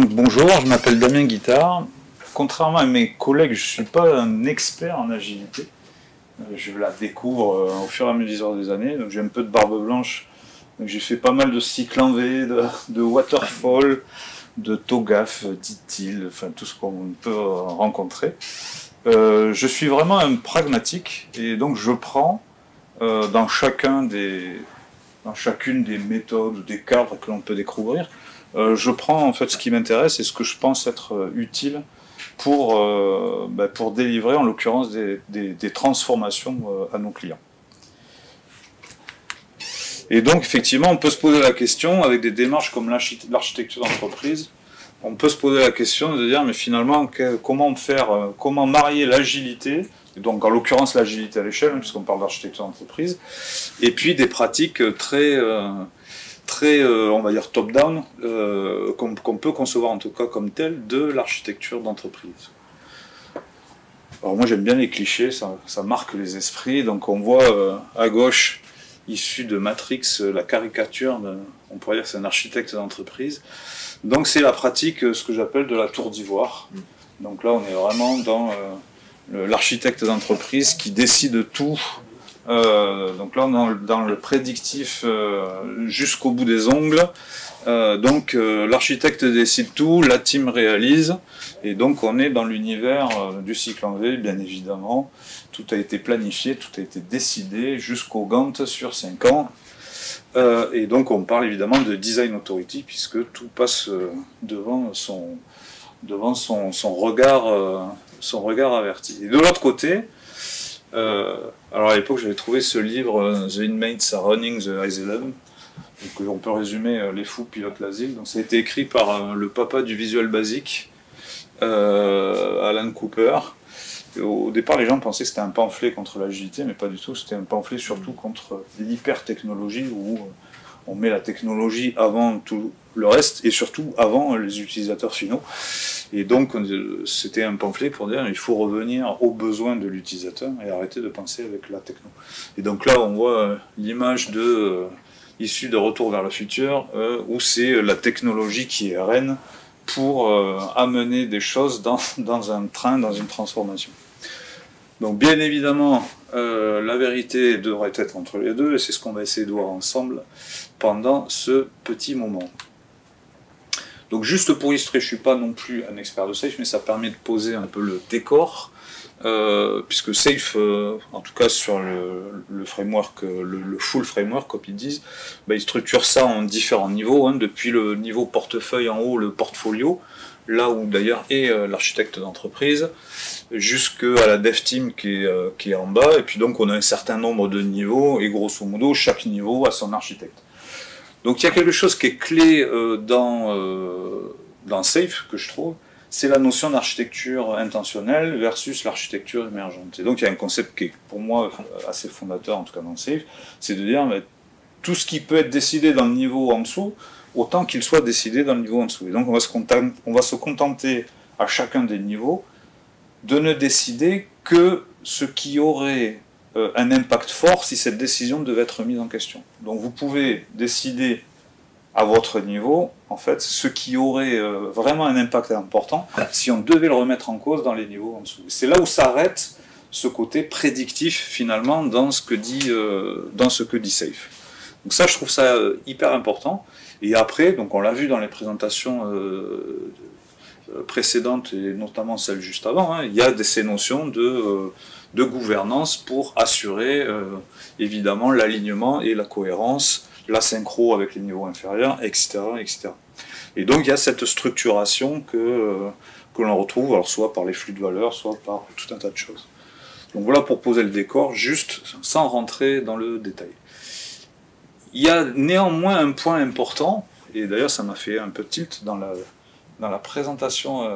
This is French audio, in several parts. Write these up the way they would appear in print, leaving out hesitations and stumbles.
Donc bonjour, je m'appelle Damien Guittard. Contrairement à mes collègues, je ne suis pas un expert en agilité. Je la découvre au fur et à mesure des années. Donc j'ai un peu de barbe blanche. J'ai fait pas mal de cycles en V, de waterfall, de TOGAF, d'ITIL, enfin tout ce qu'on peut rencontrer. Je suis vraiment un pragmatique et donc je prends dans chacune des méthodes ou des cadres que l'on peut découvrir, je prends en fait ce qui m'intéresse et ce que je pense être utile pour délivrer en l'occurrence des transformations à nos clients. Et donc effectivement on peut se poser la question avec des démarches comme l'architecture d'entreprise, on peut se poser la question de dire mais finalement comment marier l'agilité, donc en l'occurrence l'agilité à l'échelle puisqu'on parle d'architecture d'entreprise, et puis des pratiques très on va dire top-down, qu'on peut concevoir en tout cas comme telles de l'architecture d'entreprise. Alors moi j'aime bien les clichés, ça marque les esprits, donc on voit à gauche, issu de Matrix, la caricature, on pourrait dire que c'est un architecte d'entreprise. Donc c'est la pratique, ce que j'appelle de la tour d'ivoire. Donc là on est vraiment dans l'architecte d'entreprise qui décide tout. Donc là on est dans le prédictif jusqu'au bout des ongles. L'architecte décide tout, la team réalise, et donc on est dans l'univers du cycle en V, bien évidemment. Tout a été planifié, tout a été décidé jusqu'au Gantt sur 5 ans. Et donc on parle évidemment de design authority puisque tout passe devant son regard averti. Et de l'autre côté, alors à l'époque j'avais trouvé ce livre The Inmates are Running the IS-11, donc on peut résumer les fous pilotent l'asile. Donc ça a été écrit par le papa du Visual Basic, Alan Cooper. Et au départ les gens pensaient que c'était un pamphlet contre l'agilité, mais pas du tout, c'était un pamphlet surtout contre l'hyper-technologie où on met la technologie avant tout le reste et surtout avant les utilisateurs finaux. Et donc c'était un pamphlet pour dire il faut revenir aux besoins de l'utilisateur et arrêter de penser avec la techno. Et donc là on voit l'image issue de Retour vers le futur où c'est la technologie qui est reine pour amener des choses dans un train, dans une transformation. Donc bien évidemment, la vérité devrait être entre les deux, et c'est ce qu'on va essayer de voir ensemble pendant ce petit moment. Donc juste pour illustrer, je ne suis pas non plus un expert de Safe, mais ça permet de poser un peu le décor, puisque Safe, en tout cas sur le framework, le full framework, comme ils disent, il structure ça en différents niveaux, depuis le niveau portefeuille en haut, le portfolio, là où d'ailleurs est l'architecte d'entreprise, jusqu'à la dev team qui est en bas, et puis donc on a un certain nombre de niveaux, et grosso modo chaque niveau a son architecte. Donc il y a quelque chose qui est clé dans Safe, que je trouve, c'est la notion d'architecture intentionnelle versus l'architecture émergente. Et donc il y a un concept qui est pour moi assez fondateur, en tout cas dans Safe, c'est de dire tout ce qui peut être décidé dans le niveau en dessous, autant qu'il soit décidé dans le niveau en dessous. Et donc on va se contenter à chacun des niveaux de ne décider que ce qui aurait un impact fort si cette décision devait être mise en question. Donc vous pouvez décider à votre niveau, en fait, ce qui aurait vraiment un impact important si on devait le remettre en cause dans les niveaux en dessous. C'est là où s'arrête ce côté prédictif finalement dans ce que dit Safe. Donc ça, je trouve ça hyper important. Et après, donc on l'a vu dans les présentations précédentes et notamment celle juste avant, il y a ces notions de gouvernance pour assurer évidemment l'alignement et la cohérence, la synchro avec les niveaux inférieurs, etc., etc. Et donc il y a cette structuration que l'on retrouve, alors soit par les flux de valeurs, soit par tout un tas de choses. Donc voilà pour poser le décor, juste sans rentrer dans le détail. Il y a néanmoins un point important, et d'ailleurs ça m'a fait un peu tilt dans la présentation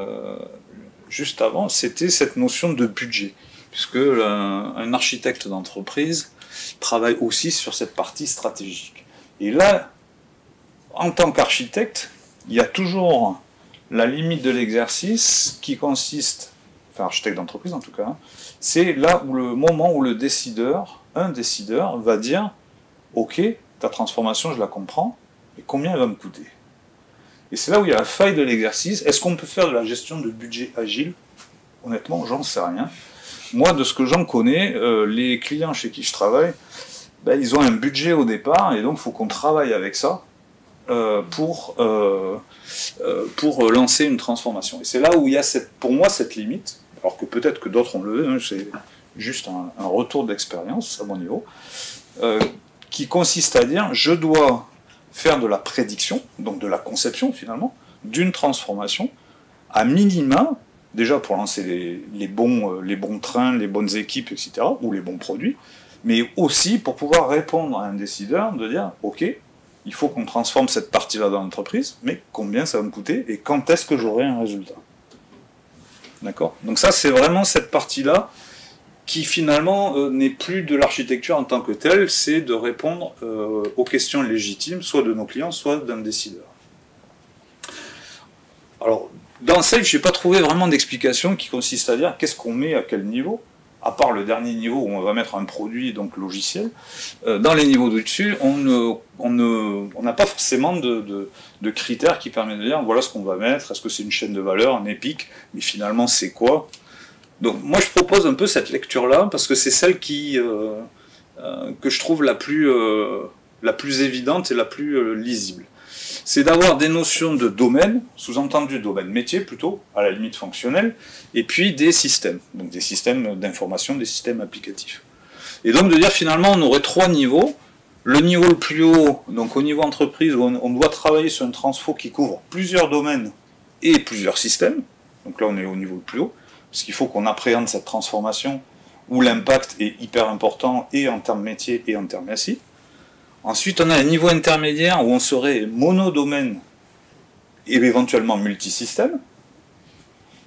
juste avant, c'était cette notion de budget, puisque un architecte d'entreprise travaille aussi sur cette partie stratégique. Et là, en tant qu'architecte, il y a toujours la limite de l'exercice qui consiste, enfin architecte d'entreprise en tout cas, c'est là où le moment où un décideur va dire « Ok, ta transformation je la comprends, mais combien elle va me coûter ?» Et c'est là où il y a la faille de l'exercice. Est-ce qu'on peut faire de la gestion de budget agile? Honnêtement, j'en sais rien. Moi, de ce que j'en connais, les clients chez qui je travaille, ben, ils ont un budget au départ, et donc il faut qu'on travaille avec ça pour lancer une transformation. Et c'est là où il y a pour moi cette limite, alors que peut-être que d'autres ont levé, hein, c'est juste un retour d'expérience à mon niveau, qui consiste à dire je dois faire de la prédiction, donc de la conception finalement, d'une transformation, à minima, déjà pour lancer les bons trains, les bonnes équipes, etc., ou les bons produits, mais aussi pour pouvoir répondre à un décideur, de dire, ok, il faut qu'on transforme cette partie-là dans l'entreprise, mais combien ça va me coûter, et quand est-ce que j'aurai un résultat? D'accord? Donc ça, c'est vraiment cette partie-là, qui finalement n'est plus de l'architecture en tant que telle, c'est de répondre aux questions légitimes, soit de nos clients, soit d'un décideur. Alors, dans Sage, je n'ai pas trouvé vraiment d'explication qui consiste à dire qu'est-ce qu'on met à quel niveau, à part le dernier niveau où on va mettre un produit, donc logiciel. Dans les niveaux du-dessus, on n'a pas forcément de critères qui permettent de dire voilà ce qu'on va mettre, est-ce que c'est une chaîne de valeur, un épique, mais finalement c'est quoi? Donc moi je propose un peu cette lecture-là, parce que c'est celle que je trouve la plus évidente et la plus lisible. C'est d'avoir des notions de domaine, sous-entendu domaine métier plutôt, à la limite fonctionnel, et puis des systèmes, donc des systèmes d'information, des systèmes applicatifs. Et donc de dire finalement on aurait trois niveaux. Le niveau le plus haut, donc au niveau entreprise, où on doit travailler sur une transfo qui couvre plusieurs domaines et plusieurs systèmes, donc là on est au niveau le plus haut, parce qu'il faut qu'on appréhende cette transformation où l'impact est hyper important et en termes métier et en termes SI. Ensuite, on a un niveau intermédiaire où on serait monodomaine et éventuellement multisystème.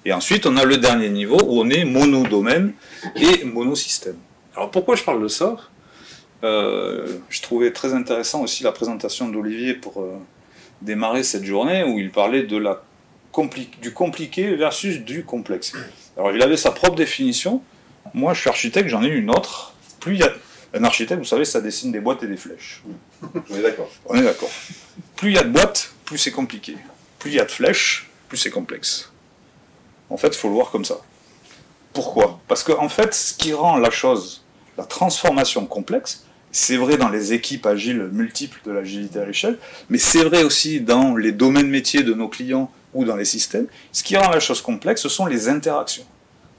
Et ensuite, on a le dernier niveau où on est monodomaine et monosystème. Alors pourquoi je parle de ça? Je trouvais très intéressant aussi la présentation d'Olivier pour démarrer cette journée où il parlait de du compliqué versus du complexe. Alors il avait sa propre définition. Moi, je suis architecte, j'en ai une autre. Plus il y a un architecte, vous savez, ça dessine des boîtes et des flèches. On est d'accord. On est d'accord. Plus il y a de boîtes, plus c'est compliqué. Plus il y a de flèches, plus c'est complexe. En fait, il faut le voir comme ça. Pourquoi? Parce que, en fait, ce qui rend la transformation complexe, c'est vrai dans les équipes agiles multiples de l'agilité à l'échelle, mais c'est vrai aussi dans les domaines métiers de nos clients ou dans les systèmes. Ce qui rend la chose complexe, ce sont les interactions.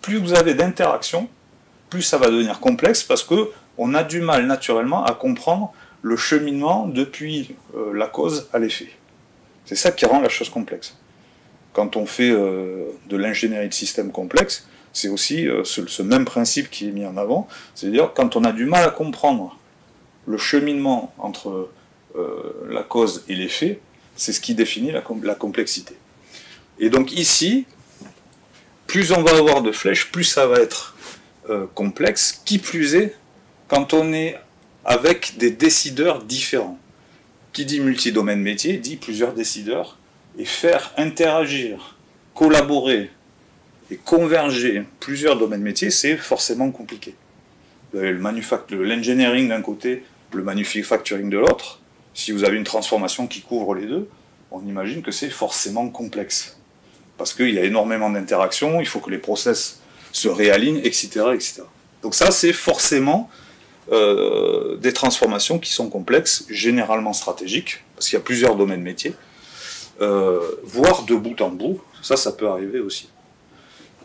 Plus vous avez d'interactions, plus ça va devenir complexe parce que on a du mal naturellement à comprendre le cheminement depuis la cause à l'effet. C'est ça qui rend la chose complexe. Quand on fait de l'ingénierie de système complexe, c'est aussi ce même principe qui est mis en avant, c'est-à-dire quand on a du mal à comprendre le cheminement entre la cause et l'effet, c'est ce qui définit la complexité. Et donc ici, plus on va avoir de flèches, plus ça va être complexe, qui plus est, quand on est avec des décideurs différents. Qui dit multidomaine métier, dit plusieurs décideurs, et faire interagir, collaborer et converger plusieurs domaines métiers, c'est forcément compliqué. Vous avez l'engineering d'un côté, le manufacturing de l'autre. Si vous avez une transformation qui couvre les deux, on imagine que c'est forcément complexe. Parce qu'il y a énormément d'interactions, il faut que les process se réalignent, etc., etc. Donc ça, c'est forcément des transformations qui sont complexes, généralement stratégiques, parce qu'il y a plusieurs domaines métiers, voire de bout en bout, ça peut arriver aussi.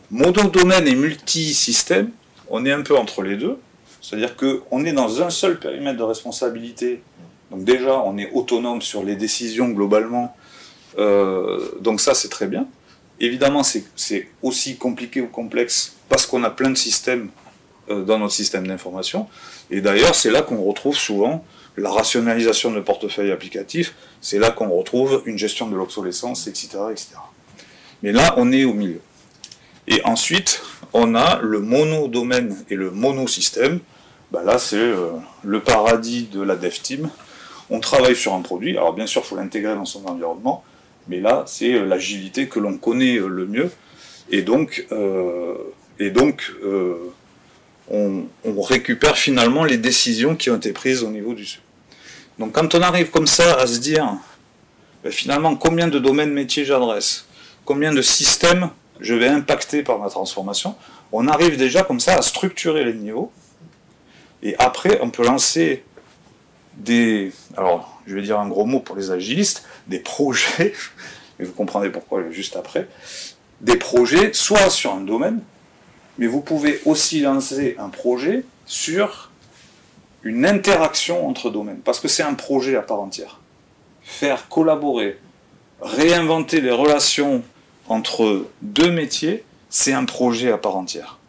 Monodomaine et multisystème, on est un peu entre les deux, c'est-à-dire qu'on est dans un seul périmètre de responsabilité, donc déjà on est autonome sur les décisions globalement, donc ça c'est très bien. Évidemment c'est aussi compliqué ou complexe parce qu'on a plein de systèmes dans notre système d'information, et d'ailleurs c'est là qu'on retrouve souvent la rationalisation de portefeuille applicatif, c'est là qu'on retrouve une gestion de l'obsolescence, etc., etc. Mais là on est au milieu. Et ensuite, on a le monodomaine et le monosystème. Ben là, c'est le paradis de la dev team. On travaille sur un produit. Alors bien sûr, il faut l'intégrer dans son environnement. Mais là, c'est l'agilité que l'on connaît le mieux. Et donc on récupère finalement les décisions qui ont été prises au niveau du dessus. Donc quand on arrive comme ça à se dire, ben, finalement, combien de domaines métiers j'adresse, combien de systèmes je vais impacter par ma transformation. On arrive déjà comme ça à structurer les niveaux, et après, on peut lancer alors je vais dire un gros mot pour les agilistes, des projets, et vous comprendrez pourquoi juste après, des projets soit sur un domaine, mais vous pouvez aussi lancer un projet sur une interaction entre domaines, parce que c'est un projet à part entière. Faire collaborer, réinventer les relations entre deux métiers, c'est un projet à part entière.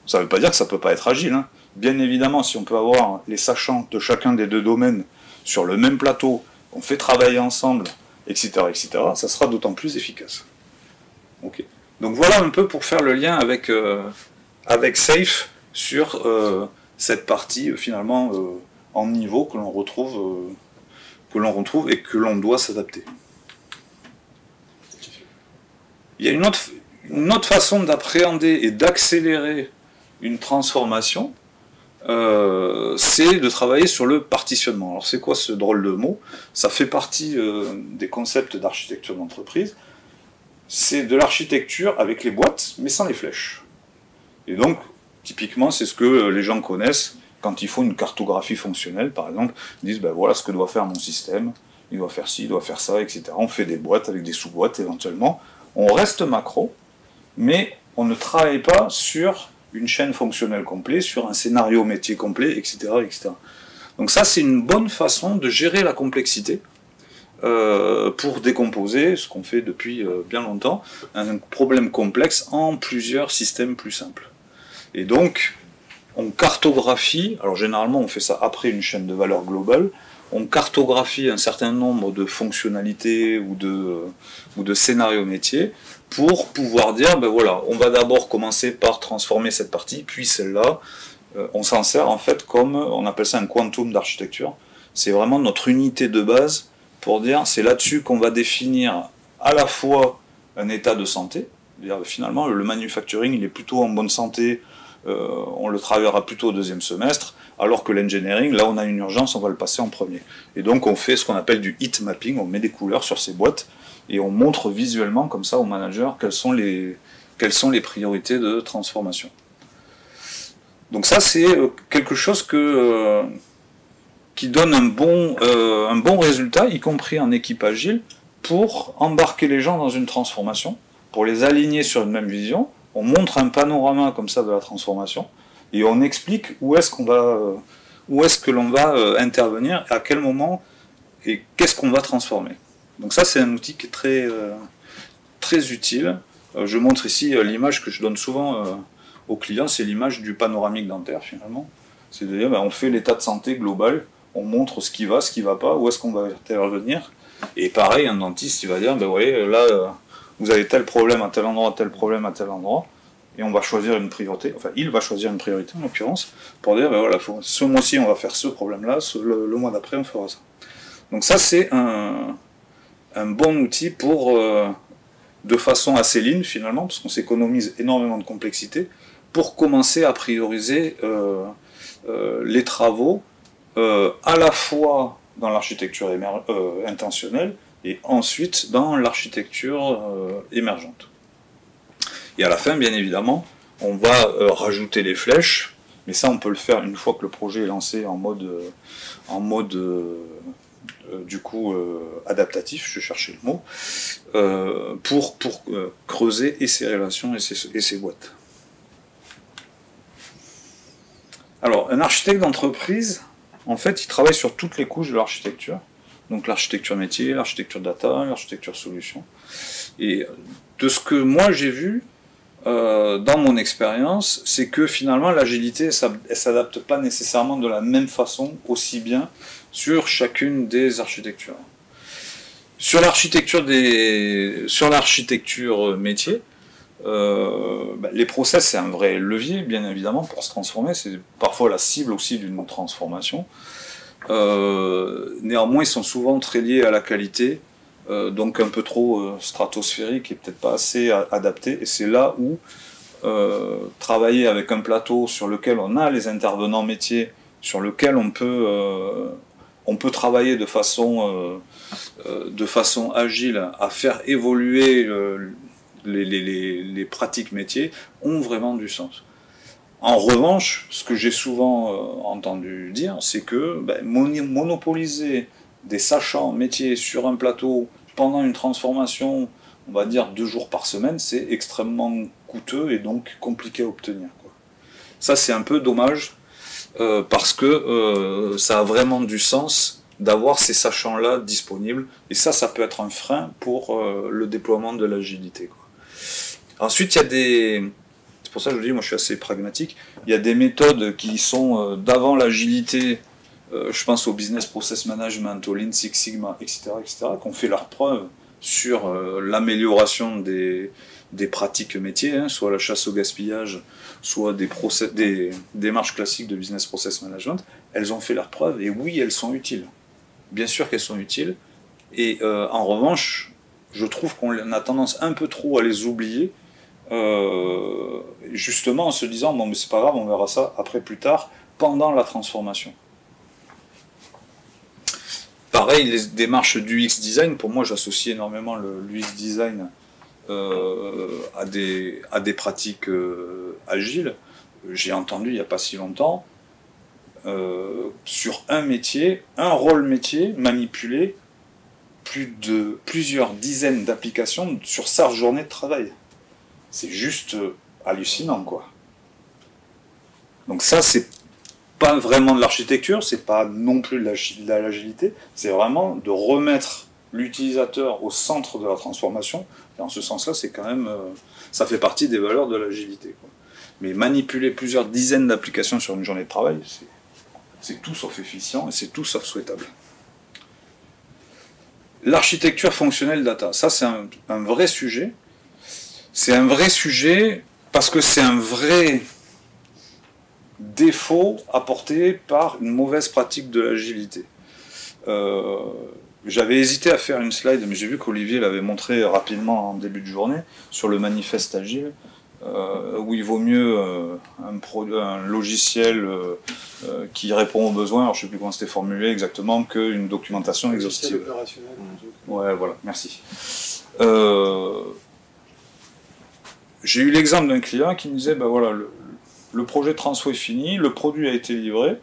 Ça ne veut pas dire que ça ne peut pas être agile, hein. Bien évidemment, si on peut avoir les sachants de chacun des deux domaines sur le même plateau, on fait travailler ensemble, etc., ça sera d'autant plus efficace. Okay. Donc voilà un peu pour faire le lien avec Safe sur cette partie finalement en niveau que l'on retrouve et que l'on doit s'adapter. Il y a une autre façon d'appréhender et d'accélérer une transformation, c'est de travailler sur le partitionnement. Alors c'est quoi ce drôle de mot? Ça fait partie des concepts d'architecture d'entreprise. C'est de l'architecture avec les boîtes, mais sans les flèches. Et donc, typiquement, c'est ce que les gens connaissent quand il faut une cartographie fonctionnelle, par exemple. Ils disent, ben voilà ce que doit faire mon système, il doit faire ci, il doit faire ça, etc. On fait des boîtes avec des sous-boîtes éventuellement. On reste macro, mais on ne travaille pas sur une chaîne fonctionnelle complète, sur un scénario métier complet, etc. Donc ça, c'est une bonne façon de gérer la complexité pour décomposer, ce qu'on fait depuis bien longtemps, un problème complexe en plusieurs systèmes plus simples. Et donc, on cartographie, alors généralement on fait ça après une chaîne de valeur globale, on cartographie un certain nombre de fonctionnalités ou de scénarios métiers pour pouvoir dire, ben voilà, on va d'abord commencer par transformer cette partie, puis celle-là. On s'en sert en fait comme, on appelle ça un quantum d'architecture. C'est vraiment notre unité de base pour dire, c'est là-dessus qu'on va définir à la fois un état de santé, c'est-à-dire finalement le manufacturing il est plutôt en bonne santé, on le travaillera plutôt au deuxième semestre, alors que l'engineering, là on a une urgence, on va le passer en premier. Et donc on fait ce qu'on appelle du heat mapping, on met des couleurs sur ces boîtes, et on montre visuellement comme ça aux managers quelles sont les priorités de transformation. Donc ça c'est quelque chose qui donne un bon résultat, y compris en équipe agile, pour embarquer les gens dans une transformation, pour les aligner sur une même vision. On montre un panorama comme ça de la transformation, et on explique où est-ce que l'on va intervenir, à quel moment, et qu'est-ce qu'on va transformer. Donc ça c'est un outil qui est très utile. Je montre ici l'image que je donne souvent aux clients, c'est l'image du panoramique dentaire finalement. C'est-à-dire on fait l'état de santé global, on montre ce qui va pas, où est-ce qu'on va intervenir. Et pareil, un dentiste il va dire, ben vous voyez, là vous avez tel problème à tel endroit, tel problème à tel endroit, et on va choisir une priorité, enfin il va choisir une priorité en l'occurrence, pour dire, ben voilà, ce mois-ci on va faire ce problème-là, le mois d'après on fera ça. Donc ça c'est un bon outil pour, de façon assez lean finalement, parce qu'on s'économise énormément de complexité, pour commencer à prioriser les travaux à la fois dans l'architecture intentionnelle et ensuite dans l'architecture émergente. Et à la fin, bien évidemment, on va rajouter les flèches, mais ça on peut le faire une fois que le projet est lancé en mode du coup adaptatif, je cherchais le mot, pour creuser et ces relations et ces boîtes. Alors, un architecte d'entreprise, en fait, il travaille sur toutes les couches de l'architecture. Donc l'architecture métier, l'architecture data, l'architecture solution. Et de ce que moi j'ai vu dans mon expérience, c'est que finalement l'agilité, elle s'adapte pas nécessairement de la même façon, aussi bien sur chacune des architectures. Sur l'architecture métier, les process c'est un vrai levier bien évidemment pour se transformer, c'est parfois la cible aussi d'une transformation. Néanmoins ils sont souvent très liés à la qualité, donc un peu trop stratosphérique et peut-être pas assez adapté, et c'est là où travailler avec un plateau sur lequel on a les intervenants métiers, sur lequel on on peut travailler de façon agile à faire évoluer les pratiques métiers ont vraiment du sens. En revanche, ce que j'ai souvent entendu dire, c'est que monopoliser des sachants métiers sur un plateau pendant une transformation, on va dire 2 jours par semaine, c'est extrêmement coûteux et donc compliqué à obtenir, quoi. Ça, c'est un peu dommage parce que ça a vraiment du sens d'avoir ces sachants-là disponibles, et ça peut être un frein pour le déploiement de l'agilité, quoi. Ensuite, il y a des... C'est pour ça que je vous dis, moi je suis assez pragmatique, il y a des méthodes qui sont d'avant l'agilité, je pense au business process management, au Lean Six Sigma, etc., qui ont fait leur preuve sur l'amélioration des pratiques métiers, hein, soit la chasse au gaspillage, soit des démarches classiques de business process management. Elles ont fait leur preuve, et oui, elles sont utiles. Bien sûr qu'elles sont utiles, et en revanche, je trouve qu'on a tendance un peu trop à les oublier, justement en se disant bon mais c'est pas grave, on verra ça après plus tard, pendant la transformation. Pareil, les démarches du UX design, pour moi j'associe énormément l'UX design à des pratiques agiles. J'ai entendu il n'y a pas si longtemps sur un métier, un rôle métier manipulé plusieurs dizaines d'applications sur sa journée de travail. C'est juste hallucinant, quoi. Donc ça, c'est pas vraiment de l'architecture, c'est pas non plus de l'agilité, c'est vraiment de remettre l'utilisateur au centre de la transformation. Et en ce sens-là, c'est quand même, ça fait partie des valeurs de l'agilité, quoi. Mais manipuler plusieurs dizaines d'applications sur une journée de travail, c'est tout sauf efficient et c'est tout sauf souhaitable. L'architecture fonctionnelle data, ça c'est un vrai sujet. C'est un vrai sujet parce que c'est un vrai défaut apporté par une mauvaise pratique de l'agilité. J'avais hésité à faire une slide, mais j'ai vu qu'Olivier l'avait montré rapidement en début de journée sur le manifeste agile, où il vaut mieux un logiciel qui répond aux besoins, alors je ne sais plus comment c'était formulé exactement, qu'une documentation exhaustive. Ouais, voilà, merci. J'ai eu l'exemple d'un client qui me disait, ben voilà, le projet de transfo est fini, le produit a été livré,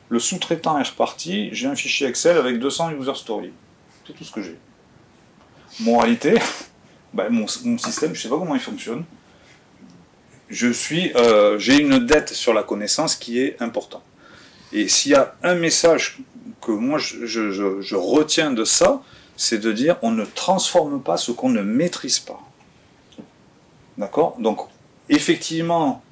le sous-traitant est reparti, j'ai un fichier Excel avec 200 user stories. C'est tout ce que j'ai. Moralité, ben mon système, je ne sais pas comment il fonctionne. J'ai une dette sur la connaissance qui est importante. Et s'il y a un message que moi je retiens de ça, c'est de dire on ne transforme pas ce qu'on ne maîtrise pas. D'accord? Donc, effectivement,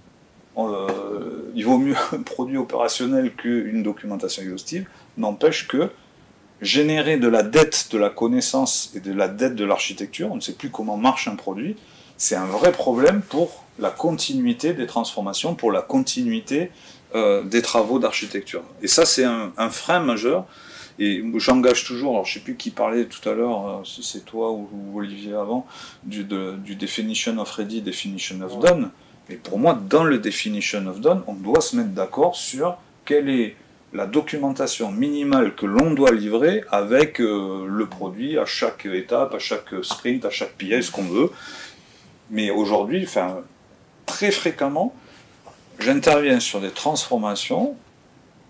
il vaut mieux un produit opérationnel qu'une documentation exhaustive, n'empêche que générer de la dette de la connaissance et de la dette de l'architecture, on ne sait plus comment marche un produit, c'est un vrai problème pour la continuité des transformations, pour la continuité des travaux d'architecture. Et ça, c'est un frein majeur. Et j'engage toujours, alors je ne sais plus qui parlait tout à l'heure, si c'est toi ou Olivier avant, du definition of ready, definition of done. Mais pour moi, dans le definition of done, on doit se mettre d'accord sur quelle est la documentation minimale que l'on doit livrer avec le produit à chaque étape, à chaque sprint, à chaque PI, ce qu'on veut. Mais aujourd'hui, très fréquemment, j'interviens sur des transformations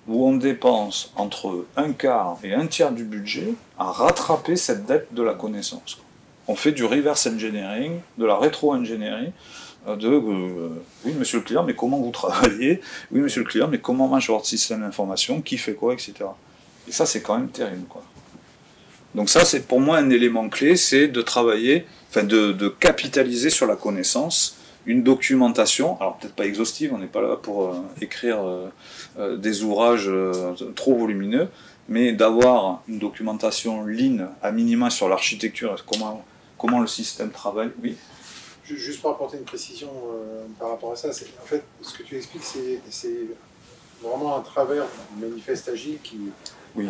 où on dépense entre un quart et un tiers du budget à rattraper cette dette de la connaissance. On fait du reverse engineering, de la rétro-engineering, oui monsieur le client, mais comment vous travaillez? Oui monsieur le client, mais comment marche votre système d'information? Qui fait quoi, etc. Et ça c'est quand même terrible, quoi. Donc ça c'est pour moi un élément clé, c'est de travailler, de capitaliser sur la connaissance, une documentation, alors peut-être pas exhaustive, on n'est pas là pour écrire des ouvrages trop volumineux, mais d'avoir une documentation lean à minima sur l'architecture, comment le système travaille. Oui. Juste pour apporter une précision par rapport à ça, en fait, ce que tu expliques, c'est vraiment un travers du manifeste agile qui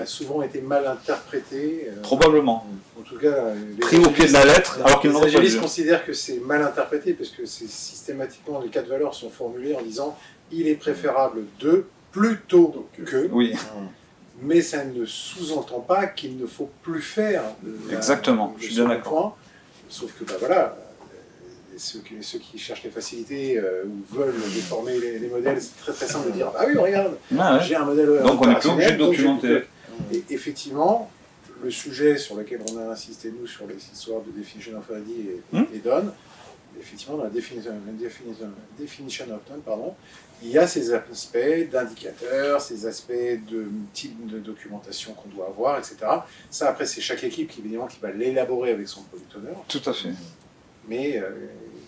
a souvent été mal interprété. Probablement. En tout cas, pris au pied de la lettre, alors qu'ils n'auraient pas dû. Les agilistes considèrent que c'est mal interprété parce que systématiquement les 4 valeurs sont formulées en disant il est préférable de plutôt que. Oui. mais ça ne sous-entend pas qu'il ne faut plus faire. Exactement, je suis bien d'accord. Sauf que, voilà, ceux qui cherchent les facilités ou veulent déformer les modèles, c'est très très simple de dire ah oui, regarde, j'ai un modèle. Donc on n'est plus obligé de documenter. Et effectivement, le sujet sur lequel on a insisté, nous, sur les histoires de Definition of ID et Done, effectivement, dans la Definition of Done, pardon, il y a ces aspects d'indicateurs, ces aspects de type de documentation qu'on doit avoir, etc. Ça, après, c'est chaque équipe qui, évidemment, qui va l'élaborer avec son product owner. Tout à fait. Mais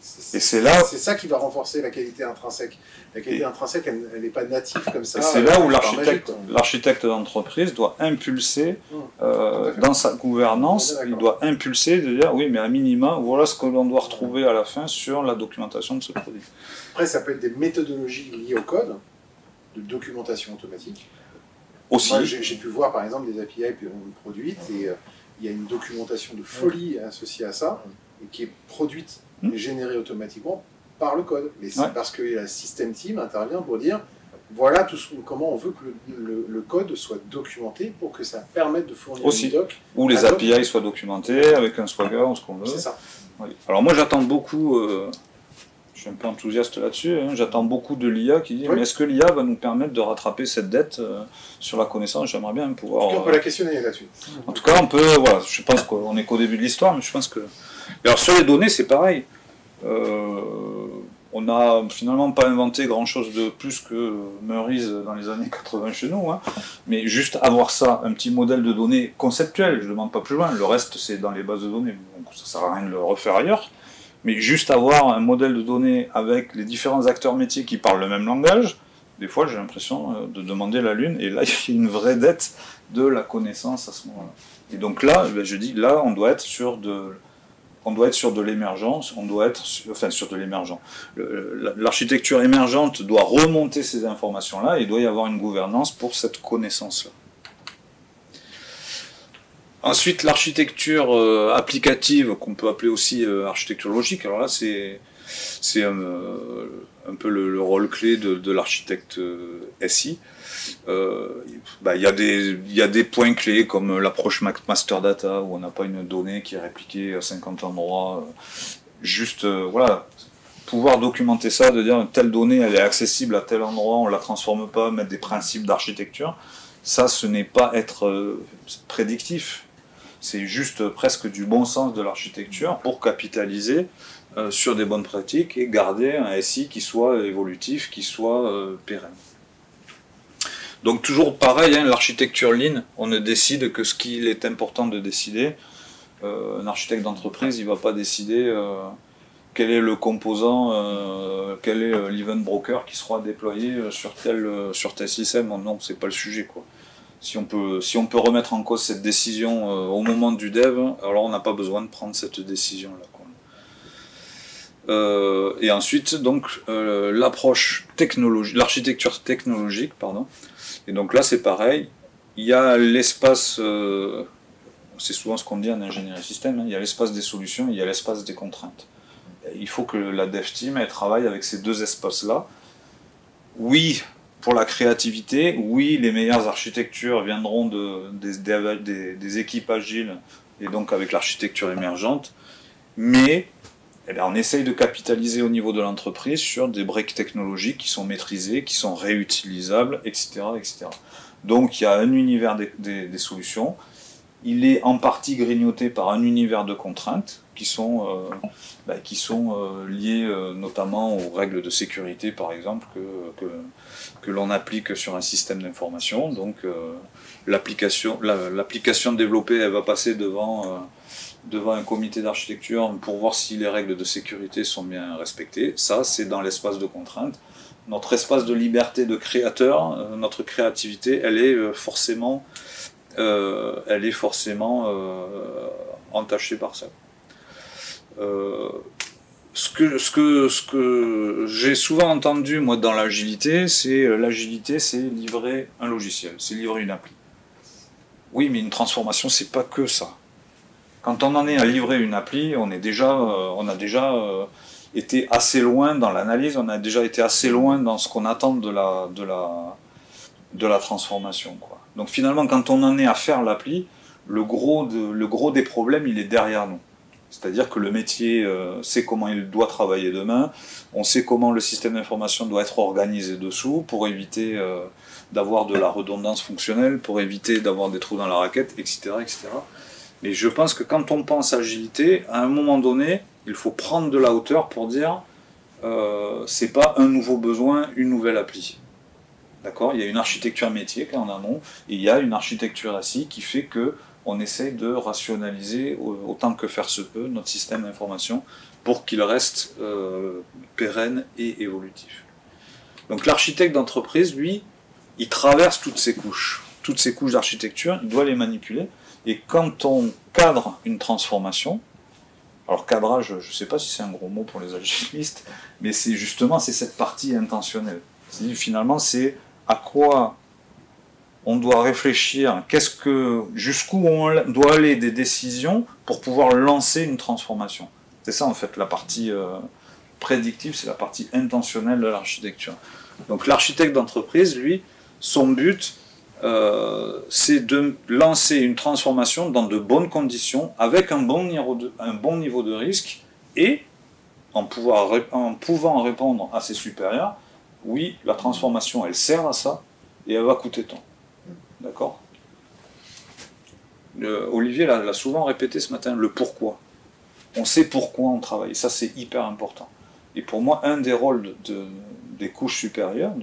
c'est ça qui va renforcer la qualité intrinsèque. La qualité intrinsèque, elle n'est pas native comme ça. C'est là où l'architecte d'entreprise doit impulser, dans sa gouvernance, il doit impulser de dire oui, mais à minima, voilà ce que l'on doit retrouver à la fin sur la documentation de ce produit. Après, ça peut être des méthodologies liées au code, de documentation automatique. Aussi. Moi, j'ai pu voir par exemple des API produites et il y a une documentation de folie associée à ça et qui est produite et générée automatiquement par le code. Mais c'est parce que la System Team intervient pour dire voilà comment on veut que le code soit documenté pour que ça permette de fournir une doc. Ou les API soient documentés avec un Swagger ou ce qu'on veut. C'est ça. Oui. Alors moi j'attends beaucoup, je suis un peu enthousiaste là-dessus, j'attends beaucoup de l'IA qui dit mais est-ce que l'IA va nous permettre de rattraper cette dette sur la connaissance? J'aimerais bien pouvoir... on peut la questionner là-dessus. En tout cas on peut, voilà, je pense qu'on n'est qu'au début de l'histoire, mais je pense que... Alors sur les données c'est pareil. On n'a finalement pas inventé grand chose de plus que Meurice dans les années 80 chez nous, mais juste avoir ça, un petit modèle de données conceptuel, je ne demande pas plus loin, le reste c'est dans les bases de données, donc ça ne sert à rien de le refaire ailleurs, mais juste avoir un modèle de données avec les différents acteurs métiers qui parlent le même langage, des fois j'ai l'impression de demander la lune, et là il y a une vraie dette de la connaissance à ce moment-là. Et donc là, je dis, là on doit être sur de l'émergence, sur de l'émergent. L'architecture émergente doit remonter ces informations-là et il doit y avoir une gouvernance pour cette connaissance-là. Ensuite, l'architecture applicative, qu'on peut appeler aussi architecture logique, alors là c'est un peu le rôle clé de l'architecte SI. Il y a des points clés comme l'approche master data où on n'a pas une donnée qui est répliquée à 50 endroits. Voilà, pouvoir documenter ça, de dire telle donnée elle est accessible à tel endroit, on ne la transforme pas, mettre des principes d'architecture, ça ce n'est pas être prédictif, c'est juste presque du bon sens de l'architecture pour capitaliser sur des bonnes pratiques et garder un SI qui soit évolutif, qui soit pérenne. Donc toujours pareil, l'architecture lean, on ne décide que ce qu'il est important de décider. Un architecte d'entreprise, il ne va pas décider quel est le composant, quel est l'event broker qui sera déployé sur tel système. Non, c'est pas le sujet, quoi. Si on peut remettre en cause cette décision au moment du dev, alors on n'a pas besoin de prendre cette décision-là, quoi. Et ensuite, donc, l'architecture technologique, pardon. Et donc là, c'est pareil. Il y a l'espace, c'est souvent ce qu'on dit en ingénierie système, il y a l'espace des solutions, il y a l'espace des contraintes. Il faut que la dev team travaille avec ces deux espaces-là. Oui, pour la créativité, oui, les meilleures architectures viendront des équipes agiles, et donc avec l'architecture émergente, mais on essaye de capitaliser au niveau de l'entreprise sur des briques technologiques qui sont maîtrisées, qui sont réutilisables, etc. etc. Donc il y a un univers des solutions, il est en partie grignoté par un univers de contraintes qui sont liées notamment aux règles de sécurité, par exemple, que l'on applique sur un système d'information. Donc l'application développée, elle va passer devant un comité d'architecture pour voir si les règles de sécurité sont bien respectées. Ça, c'est dans l'espace de contrainte. Notre espace de liberté de créateur, notre créativité, elle est forcément entachée par ça. Ce que j'ai souvent entendu, moi, dans l'agilité, c'est livrer un logiciel, c'est livrer une appli. Oui, mais une transformation, c'est pas que ça. Quand on en est à livrer une appli, on a déjà été assez loin dans l'analyse, on a déjà été assez loin dans ce qu'on attend de la transformation, quoi. Donc finalement, quand on en est à faire l'appli, le gros des problèmes, il est derrière nous. C'est-à-dire que le métier sait comment il doit travailler demain, on sait comment le système d'information doit être organisé dessous pour éviter d'avoir de la redondance fonctionnelle, pour éviter d'avoir des trous dans la raquette, etc., etc. Mais je pense que quand on pense agilité, à un moment donné, il faut prendre de la hauteur pour dire c'est pas un nouveau besoin, une nouvelle appli. D'accord ? Il y a une architecture métier qui est en amont, et il y a une architecture SI qui fait que on essaye de rationaliser autant que faire se peut notre système d'information pour qu'il reste pérenne et évolutif. Donc l'architecte d'entreprise, lui, il traverse toutes ces couches d'architecture, il doit les manipuler, et quand on cadre une transformation, alors cadrage, je ne sais pas si c'est un gros mot pour les agilistes, mais c'est justement cette partie intentionnelle. Finalement, c'est à quoi on doit réfléchir, jusqu'où on doit aller des décisions pour pouvoir lancer une transformation. C'est ça en fait la partie prédictive, c'est la partie intentionnelle de l'architecture. Donc l'architecte d'entreprise, lui, son but, c'est de lancer une transformation dans de bonnes conditions, avec un bon niveau de risque, et en pouvant répondre à ses supérieurs, oui, la transformation, elle sert à ça, et elle va coûter tant. D'accord ? Olivier l'a souvent répété ce matin, le pourquoi. On sait pourquoi on travaille, ça c'est hyper important. Et pour moi, un des rôles des couches supérieures,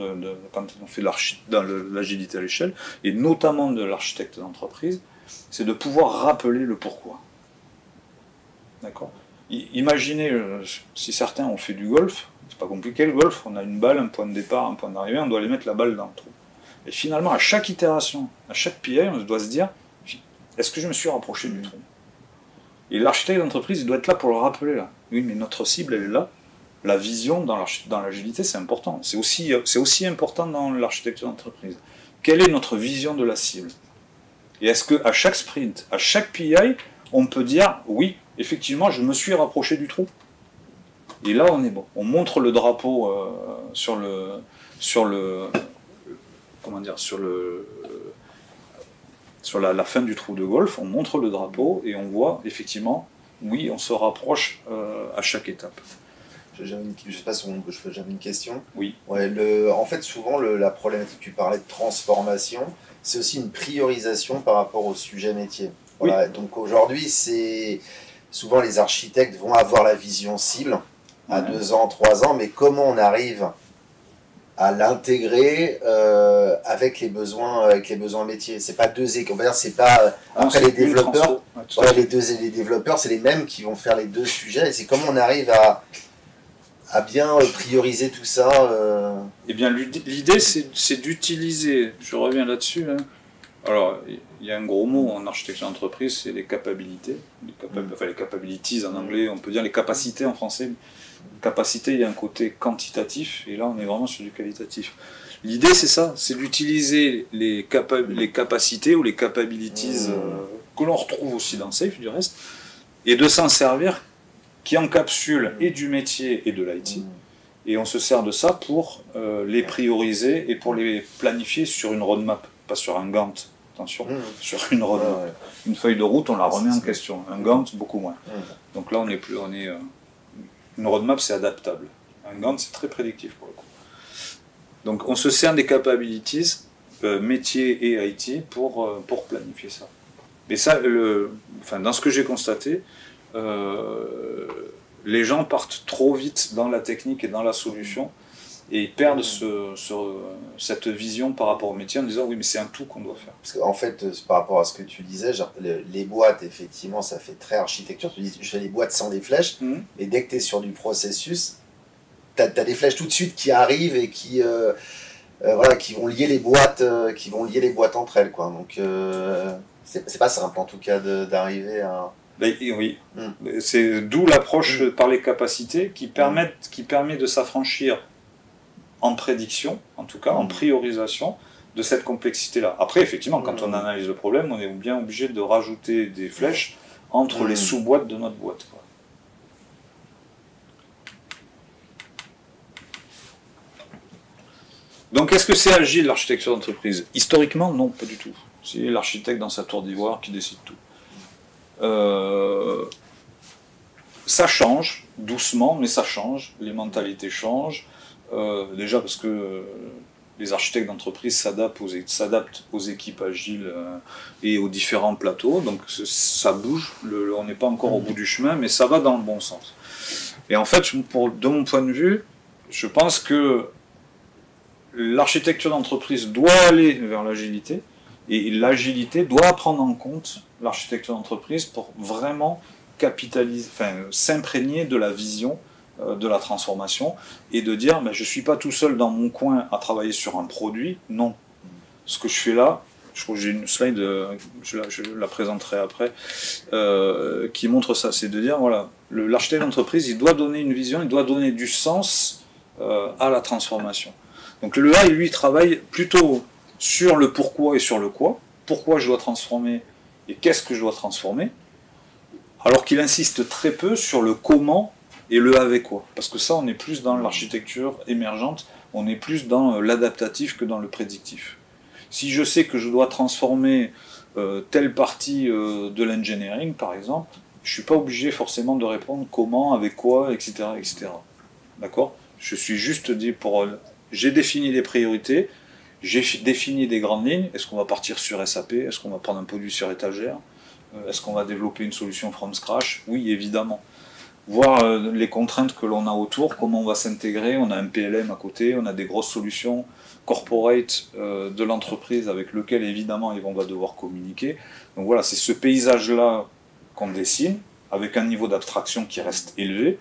quand on fait l'agilité à l'échelle, et notamment de l'architecte d'entreprise, c'est de pouvoir rappeler le pourquoi. D'accord ? Imaginez, si certains ont fait du golf, c'est pas compliqué le golf, on a une balle, un point de départ, un point d'arrivée, on doit aller mettre la balle dans le trou. Et finalement, à chaque itération, à chaque PI, on doit se dire, est-ce que je me suis rapproché du trou ? Et l'architecte d'entreprise, il doit être là pour le rappeler là. Oui, mais notre cible, elle est là. La vision dans l'agilité, c'est important. C'est aussi important dans l'architecture d'entreprise. Quelle est notre vision de la cible ? Et est-ce qu'à chaque sprint, à chaque PI, on peut dire, oui, effectivement, je me suis rapproché du trou. Et là, on est bon. On montre le drapeau sur la fin du trou de golf, on montre le drapeau et on voit effectivement, oui, on se rapproche à chaque étape. Je ne sais pas si j'avais une question. Oui. Ouais, en fait, souvent, la problématique, tu parlais de transformation, c'est aussi une priorisation par rapport au sujet métier. Voilà. Oui. Donc aujourd'hui, souvent les architectes vont avoir la vision cible à 2 ans, 3 ans, mais comment on arrive à l'intégrer avec les besoins métiers. C'est pas deux équipes. On va dire c'est pas après les développeurs. Les développeurs, c'est les mêmes qui vont faire les deux sujets. Et c'est comment on arrive à bien prioriser tout ça. Eh bien, l'idée c'est d'utiliser. Je reviens là-dessus. Hein. Alors, il y a un gros mot en architecture d'entreprise, c'est les capabilités. Les capabilities en anglais, on peut dire les capacités en français. Capacité, il y a un côté quantitatif, et là on est vraiment sur du qualitatif. L'idée c'est ça, c'est d'utiliser les capacités ou les capabilities que l'on retrouve aussi dans Safe du reste, et de s'en servir, qui encapsule et du métier et de l'IT, et on se sert de ça pour les prioriser et pour les planifier sur une roadmap, pas sur un Gantt, attention, sur une roadmap. Une feuille de route, on la remet en question, un Gantt, beaucoup moins. Donc là une roadmap, c'est adaptable. Un Gantt, c'est très prédictif pour le coup. Donc, on se sert des capabilities, métier et IT, pour planifier ça. Mais ça, dans ce que j'ai constaté, les gens partent trop vite dans la technique et dans la solution, et ils perdent cette vision par rapport au métier en disant oui, mais c'est un tout qu'on doit faire. Parce qu'en fait, par rapport à ce que tu disais, genre, les boîtes, effectivement, ça fait très architecture. Tu dis, je fais les boîtes sans des flèches, mais dès que tu es sur du processus, tu as des flèches tout de suite qui arrivent et qui vont lier les boîtes, entre elles, quoi. Donc, c'est pas simple, en tout cas, d'arriver à... Oui, c'est d'où l'approche par les capacités qui permet de s'affranchir en prédiction, en tout cas en priorisation de cette complexité-là. Après, effectivement, quand on analyse le problème, on est bien obligé de rajouter des flèches entre les sous-boîtes de notre boîte, quoi. Donc, est-ce que c'est agile l'architecture d'entreprise? Historiquement, non, pas du tout. C'est l'architecte dans sa tour d'ivoire qui décide tout. Ça change, doucement, mais ça change. Les mentalités changent. Déjà parce que les architectes d'entreprise s'adaptent aux équipes agiles et aux différents plateaux. Donc ça bouge. On n'est pas encore au bout du chemin, mais ça va dans le bon sens. Et en fait, de mon point de vue, je pense que l'architecture d'entreprise doit aller vers l'agilité. Et l'agilité doit prendre en compte l'architecture d'entreprise pour vraiment capitaliser, s'imprégner de la vision de la transformation et de dire je ne suis pas tout seul dans mon coin à travailler sur un produit. Non. Ce que je fais là, je trouve que j'ai une slide, je la présenterai après, qui montre ça. C'est de dire voilà, l'architecte d'entreprise, il doit donner une vision, il doit donner du sens à la transformation. Donc le A, lui, travaille plutôt sur le pourquoi et sur le quoi. Pourquoi je dois transformer et qu'est-ce que je dois transformer, alors qu'il insiste très peu sur le comment et le avec quoi. Parce que ça, on est plus dans l'architecture émergente, on est plus dans l'adaptatif que dans le prédictif. Si je sais que je dois transformer telle partie de l'engineering, par exemple, je ne suis pas obligé forcément de répondre comment, avec quoi, etc. etc. D'accord? Je suis juste dit j'ai défini des priorités, j'ai défini des grandes lignes. Est-ce qu'on va partir sur SAP? Est-ce qu'on va prendre un produit sur étagère? Est-ce qu'on va développer une solution from scratch? Oui, évidemment. Voir les contraintes que l'on a autour, comment on va s'intégrer. On a un PLM à côté, on a des grosses solutions corporate de l'entreprise avec lequel évidemment on va devoir communiquer. Donc voilà, c'est ce paysage-là qu'on dessine, avec un niveau d'abstraction qui reste élevé.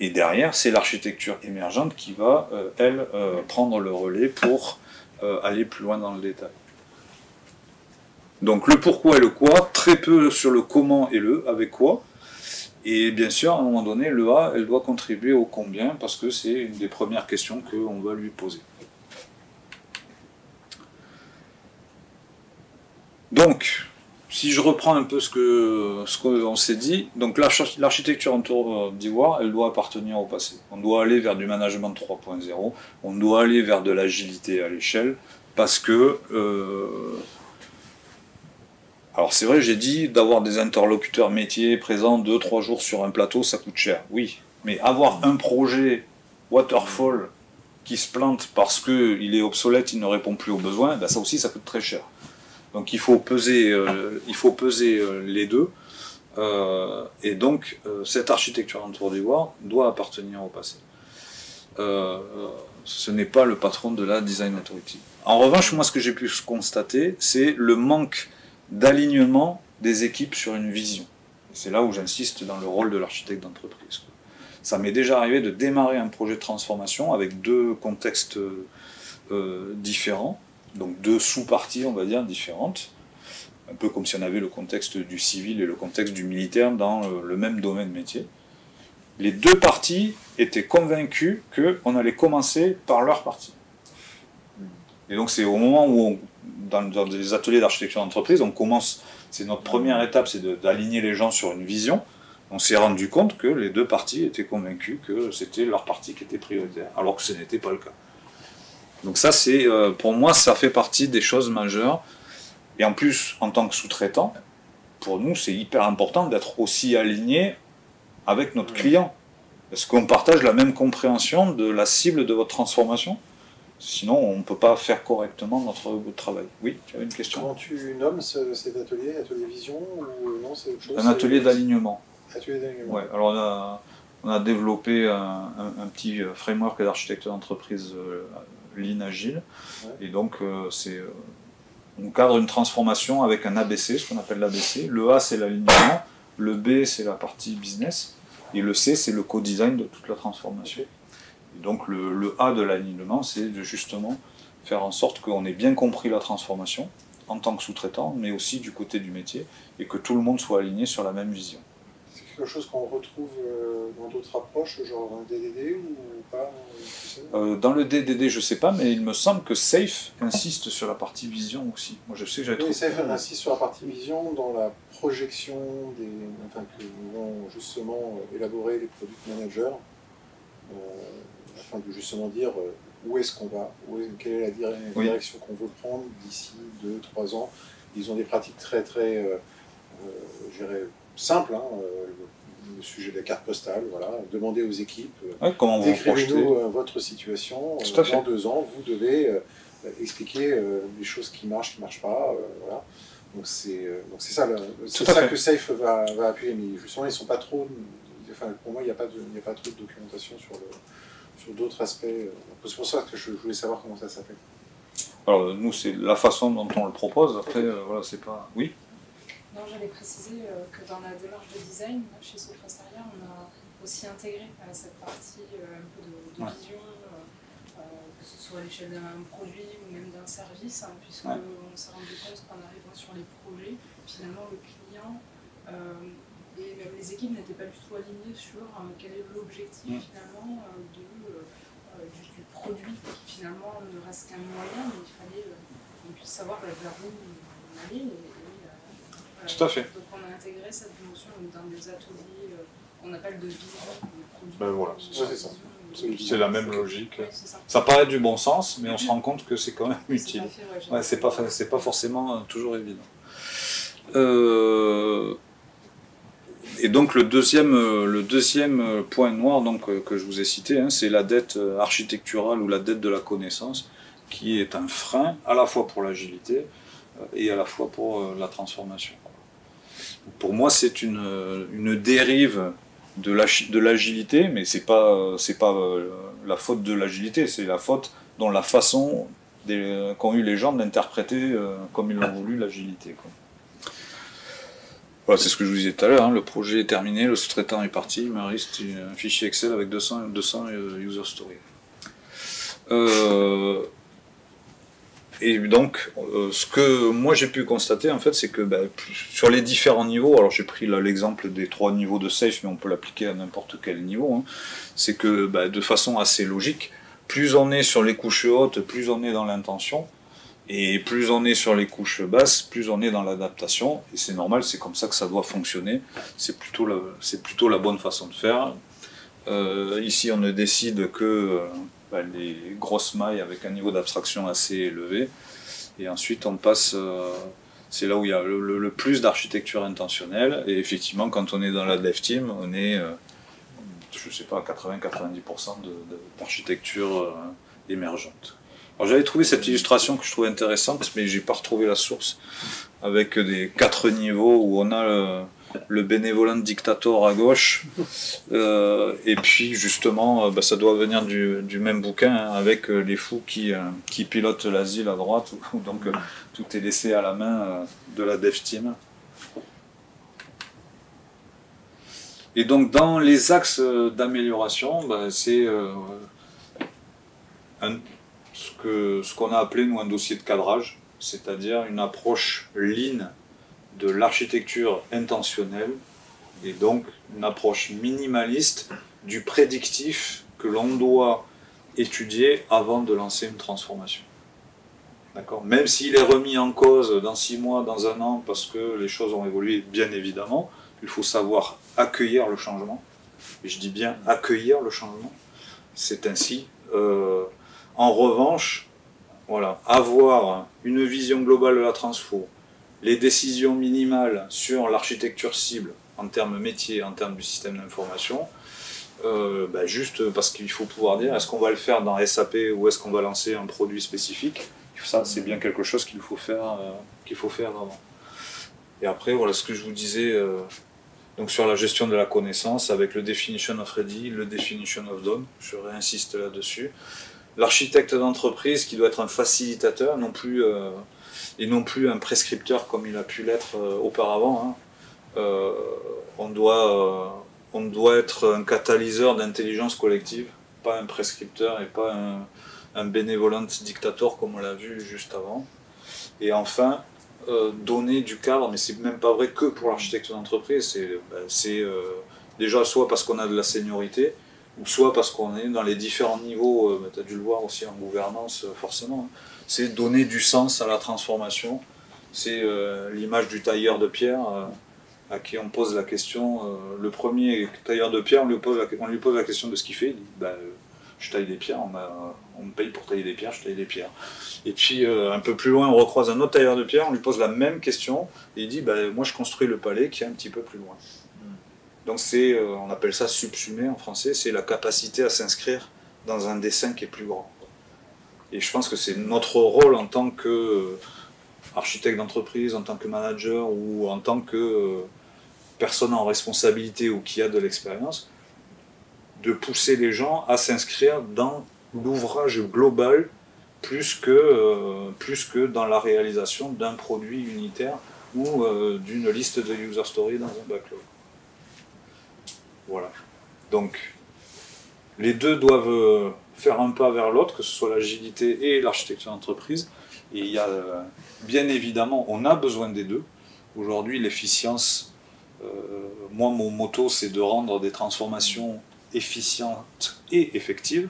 Et derrière, c'est l'architecture émergente qui va, elle, prendre le relais pour aller plus loin dans le détail. Donc le pourquoi et le quoi, très peu sur le comment et le avec quoi. Et bien sûr, à un moment donné, le A, elle doit contribuer au combien, parce que c'est une des premières questions qu'on va lui poser. Donc, si je reprends un peu ce qu'on s'est dit, donc l'architecture en tour d'ivoire, elle doit appartenir au passé. On doit aller vers du management 3.0, on doit aller vers de l'agilité à l'échelle, parce que... alors c'est vrai, j'ai dit d'avoir des interlocuteurs métiers présents 2-3 jours sur un plateau, ça coûte cher, oui. Mais avoir un projet waterfall qui se plante parce qu'il est obsolète, il ne répond plus aux besoins, ben ça aussi ça coûte très cher. Donc il faut peser les deux. Et donc cette architecture en tour d'ivoire doit appartenir au passé. Ce n'est pas le patron de la Design Authority. En revanche, moi ce que j'ai pu constater, c'est le manque d'alignement des équipes sur une vision. C'est là où j'insiste dans le rôle de l'architecte d'entreprise. Ça m'est déjà arrivé de démarrer un projet de transformation avec deux contextes différents, donc deux sous-parties, on va dire, différentes, un peu comme si on avait le contexte du civil et le contexte du militaire dans le même domaine métier. Les deux parties étaient convaincues qu'on allait commencer par leur partie. Et donc c'est au moment où, dans des ateliers d'architecture d'entreprise, on commence, c'est notre première étape, c'est d'aligner les gens sur une vision. On s'est rendu compte que les deux parties étaient convaincues que c'était leur partie qui était prioritaire, alors que ce n'était pas le cas. Donc ça, c'est, pour moi, ça fait partie des choses majeures. Et en plus, en tant que sous-traitant, pour nous, c'est hyper important d'être aussi aligné avec notre client. Est-ce qu'on partage la même compréhension de la cible de votre transformation? Sinon, on ne peut pas faire correctement notre travail. Oui, tu avais une question? Comment tu nommes cet atelier? Atelier vision ou non, c'est autre chose? Un atelier d'alignement. Atelier d'alignement. Ouais, alors on a développé un petit framework d'architecture d'entreprise Lean Agile. Ouais. Et donc, on cadre une transformation avec un ABC, ce qu'on appelle l'ABC. Le A, c'est l'alignement. Le B, c'est la partie business. Et le C, c'est le co-design de toute la transformation. Et donc le A de l'alignement, c'est de justement faire en sorte qu'on ait bien compris la transformation en tant que sous-traitant, mais aussi du côté du métier, et que tout le monde soit aligné sur la même vision. C'est quelque chose qu'on retrouve dans d'autres approches, genre dans le DDD ou pas? Dans le DDD, je ne sais pas, mais il me semble que SAFe insiste sur la partie vision aussi. Moi, je sais que j'avais trouvé... SAFe insiste sur la partie vision dans la projection que vont justement élaborer les product managers, afin de justement dire où est-ce qu'on va, quelle est la direction qu'on veut prendre d'ici 2-3 ans. Ils ont des pratiques très, je dirais, simples, hein, le sujet de la carte postale, voilà. Demandez aux équipes, décrivez-nous votre situation, dans 2 ans, vous devez expliquer les choses qui marchent pas, voilà. Donc c'est ça, que SAFE va appuyer, mais justement ils sont pas trop, enfin pour moi il n'y a pas trop de documentation sur d'autres aspects, c'est pour ça que je voulais savoir comment ça s'appelle. Alors nous c'est la façon dont on le propose, après voilà c'est pas... Oui. Non, j'allais préciser que dans la démarche de design, chez Soprasteria, on a aussi intégré cette partie un peu de vision, que ce soit à l'échelle d'un produit ou même d'un service, hein, puisqu'on s'est rendu compte qu'en arrivant sur les projets, finalement le client et même les équipes n'étaient pas du tout alignées sur quel est l'objectif finalement du produit, qui finalement ne reste qu'un moyen, mais il fallait qu'on puisse savoir vers où on allait. Tout à fait. Donc on a intégré cette notion dans des ateliers qu'on appelle de vision de produits. Ben voilà, c'est ça. C'est la même logique. Oui, ça paraît du bon sens, mais on se rend compte que c'est quand même utile. C'est pas forcément toujours évident. Et donc le deuxième point noir donc, que je vous ai cité, hein, c'est la dette architecturale ou la dette de la connaissance, qui est un frein à la fois pour l'agilité et à la fois pour la transformation. Pour moi, c'est une dérive de l'agilité, mais c'est pas la faute de l'agilité, c'est la faute dans la façon qu'ont eu les gens d'interpréter comme ils l'ont voulu l'agilité. Voilà, c'est ce que je vous disais tout à l'heure, hein, le projet est terminé, le sous-traitant est parti, il me reste un fichier Excel avec 200 user stories. Et donc, ce que moi j'ai pu constater, en fait, c'est que sur les différents niveaux, alors j'ai pris l'exemple des 3 niveaux de SAFE, mais on peut l'appliquer à n'importe quel niveau, hein, c'est que de façon assez logique, plus on est sur les couches hautes, plus on est dans l'intention, et plus on est sur les couches basses, plus on est dans l'adaptation, et c'est normal, c'est comme ça que ça doit fonctionner, c'est plutôt la bonne façon de faire. Ici, on ne décide que les grosses mailles avec un niveau d'abstraction assez élevé, et ensuite on passe, c'est là où il y a le plus d'architecture intentionnelle, et effectivement quand on est dans la dev team, on est, je sais pas, à 80-90% d'architecture émergente. Alors j'avais trouvé cette illustration que je trouvais intéressante, mais j'ai pas retrouvé la source, avec des 4 niveaux où on a le bénévolent dictator à gauche, et puis justement ça doit venir du même bouquin, hein, avec les fous qui pilotent l'asile à droite, où donc tout est laissé à la main de la dev team. Et donc dans les axes d'amélioration, c'est ce qu'on a appelé nous un dossier de cadrage, c'est-à-dire une approche lean de l'architecture intentionnelle, et donc une approche minimaliste du prédictif que l'on doit étudier avant de lancer une transformation. D'accord ? Même s'il est remis en cause dans 6 mois, dans 1 an, parce que les choses ont évolué, bien évidemment, il faut savoir accueillir le changement. Et je dis bien accueillir le changement. C'est ainsi. En revanche, voilà, avoir une vision globale de la transfo, les décisions minimales sur l'architecture cible en termes métiers, en termes du système d'information, juste parce qu'il faut pouvoir dire est-ce qu'on va le faire dans SAP ou est-ce qu'on va lancer un produit spécifique. Ça, c'est bien quelque chose qu'il faut faire avant. Et après, voilà ce que je vous disais donc sur la gestion de la connaissance avec le definition of ready, le definition of done, je réinsiste là-dessus. L'architecte d'entreprise qui doit être un facilitateur, et non plus un prescripteur comme il a pu l'être auparavant. Hein. On doit être un catalyseur d'intelligence collective, pas un prescripteur et pas un bénévolent dictateur comme on l'a vu juste avant. Et enfin, donner du cadre, mais c'est même pas vrai que pour l'architecte d'entreprise, c'est déjà soit parce qu'on a de la seniorité, ou soit parce qu'on est dans les différents niveaux, tu as dû le voir aussi en gouvernance forcément, c'est donner du sens à la transformation. C'est l'image du tailleur de pierre à qui on pose la question, le premier tailleur de pierre, on lui pose la question de ce qu'il fait, il dit, je taille des pierres, on me paye pour tailler des pierres, je taille des pierres. Et puis un peu plus loin, on recroise un autre tailleur de pierre, on lui pose la même question, et il dit moi je construis le palais qui est un petit peu plus loin. Donc on appelle ça subsumer en français, c'est la capacité à s'inscrire dans un dessin qui est plus grand. Et je pense que c'est notre rôle en tant que architecte d'entreprise, en tant que manager ou en tant que personne en responsabilité ou qui a de l'expérience, de pousser les gens à s'inscrire dans l'ouvrage global plus que dans la réalisation d'un produit unitaire ou d'une liste de user stories dans un backlog. Voilà. Donc, les deux doivent faire un pas vers l'autre, que ce soit l'agilité et l'architecture d'entreprise. Et il y a, bien évidemment, on a besoin des deux. Aujourd'hui, l'efficience, moi, mon motto, c'est de rendre des transformations efficientes et effectives.